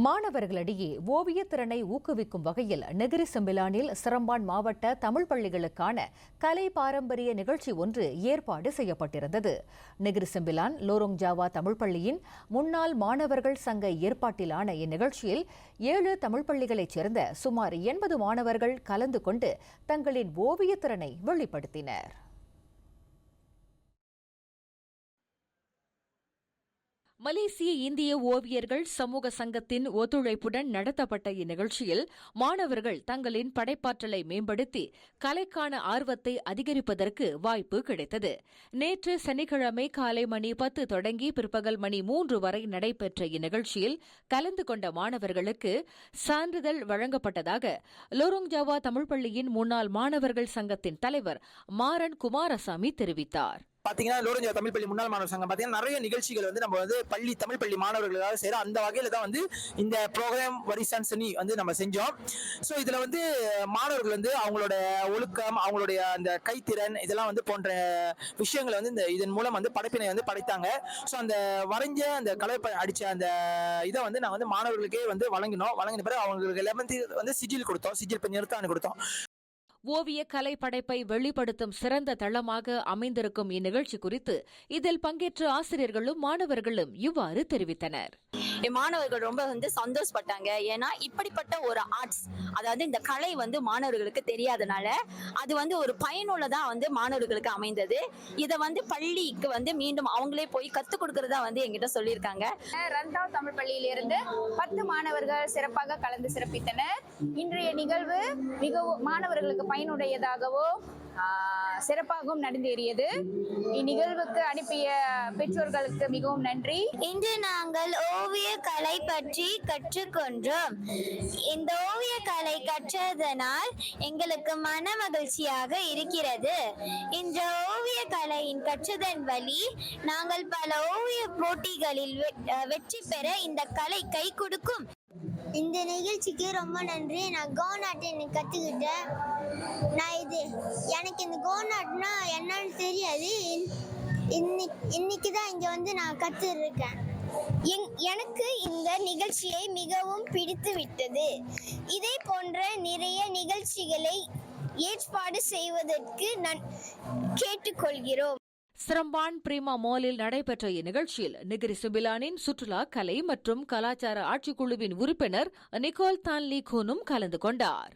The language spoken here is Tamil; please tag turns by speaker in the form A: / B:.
A: மாணவர்களிடையே ஓவியத் திறனை ஊக்குவிக்கும் வகையில் நெகிரி செம்பிலானில் சிரம்பான் மாவட்ட தமிழ் பள்ளிகளுக்கான கலை பாரம்பரிய நிகழ்ச்சி ஒன்று ஏற்பாடு செய்யப்பட்டிருந்தது. Negeri Sembilan Lorong Java Tamil பள்ளியின் முன்னாள் மாணவர்கள் சங்க ஏற்பாட்டிலான இந்நிகழ்ச்சியில் 7 தமிழ் பள்ளிகளைச் சேர்ந்த சுமார் 80 மாணவர்கள் கலந்து கொண்டு தங்களின் ஓவியத் திறனை வெளிப்படுத்தினர். மலேசிய இந்திய ஓவியர்கள் சமூக சங்கத்தின் ஒத்துழைப்புடன் நடத்தப்பட்ட இந்நிகழ்ச்சியில் மாணவர்கள் தங்களின் படைப்பாற்றலை மேம்படுத்தி கலைக்கான ஆர்வத்தை அதிகரிப்பதற்கு வாய்ப்பு கிடைத்தது. நேற்று சனிக்கிழமை காலை மணி 10 தொடங்கி பிற்பகல் மணி 3 வரை நடைபெற்ற இந்நிகழ்ச்சியில் கலந்து கொண்ட மாணவர்களுக்கு சான்றிதழ் வழங்கப்பட்டதாக லோரோங் ஜாவா தமிழ் பள்ளியின் முன்னாள் மாணவர்கள் சங்கத்தின் தலைவர் மாறன் குமாரசாமி தெரிவித்தார்.
B: பாத்தீங்கன்னா லோரோங் ஜாவா தமிழ் பள்ளி முன்னாள் மாணவர் சங்கம் பாத்தீங்கன்னா நிறைய நிகழ்ச்சிகள் நம்ம தமிழ் பள்ளி மாணவர்களாக செய்யறோம். அந்த வகையில தான் இந்த ப்ரோக்ராம் வரிசான் சனி நம்ம செஞ்சோம். ஸோ இதுல மாணவர்கள் அவங்களோட ஒழுக்கம், அவங்களுடைய அந்த கைத்திறன் இதெல்லாம் போன்ற விஷயங்களை இதன் மூலம் படைப்பினை படைத்தாங்க. ஸோ அந்த வரைஞ்ச அந்த கலை அடிச்ச அந்த இதை நான் மாணவர்களுக்கே வழங்கின பிறகு அவங்களுக்கு எல்லாமே சிஜில் கொடுத்தோம். சிஜில் நிறுத்தானு கொடுத்தோம்.
A: ஓவிய கலை படைப்பை வெளிப்படுத்தும் சிறந்த தளமாக அமைந்திருக்கும் இந்நிகழ்ச்சி குறித்து இதில் பங்கேற்ற ஆசிரியர்களும் மாணவர்களும் இவ்வாறு தெரிவித்தனர்.
C: மாணவர்கள் ரொம்ப சந்தோஷப்பட்டாங்க. ஏன்னா இப்படிப்பட்ட ஒரு ஆர்ட்ஸ், அதாவது இந்த கலை மாணவர்களுக்கு தெரியாதனால அது ஒரு பயனுள்ளதா மாணவர்களுக்கு அமைந்தது. இதை பள்ளிக்கு மீண்டும் அவங்களே போய் கத்துக் கொடுக்கறதா என்கிட்ட சொல்லியிருக்காங்க.
D: ரந்தாவ் தமிழ் பள்ளியிலிருந்து 10 மாணவர்கள் சிறப்பாக கலந்து சிறப்பித்தனர். இன்றைய நிகழ்வு மிகவும் மாணவர்களுக்கு பயனுடையதாகவும் சிறப்பாகவும் நடந்தேறியது. இந்நிகழ்வுக்கு அனுப்பிய பெற்றோர்களுக்கு மிகவும் நன்றி.
E: இன்று நாங்கள் ஓவிய கலை பற்றி கற்றுக்கொண்டோம். இந்த ஓவிய கலை கற்றதனால் எங்களுக்கு மன மகிழ்ச்சியாக இருக்கிறது. இந்த ஓவிய கலையின் கற்றதன் வழி நாங்கள் பல ஓவிய போட்டிகளில் வெற்றி பெற இந்த கலை கை கொடுக்கும்.
F: இந்த நிகழ்ச்சிக்கு ரொம்ப நன்றி. நான் கோநாட்டை கற்றுக்கிட்டேன். எனக்கு இந்த கோநாட்னா என்னன்னு தெரியாது. இன்னைக்கு தான் இங்கே நான் கற்றுருக்கேன். எனக்கு இந்த நிகழ்ச்சியை மிகவும் பிடித்து விட்டது. இதே போன்ற நிறைய நிகழ்ச்சிகளை ஏற்பாடு செய்வதற்கு நான் கேட்டுக்கொள்கிறோம்.
A: சிரம்பான் பிரீமா மாலில் நடைபெற்ற இந்நிகழ்ச்சியில் நெகிரி செம்பிலானின் சுற்றுலா கலை மற்றும் கலாச்சார ஆட்சிக்குழுவின் உறுப்பினர் நிக்கோல் தான்லி கூனும் கலந்து கொண்டார்.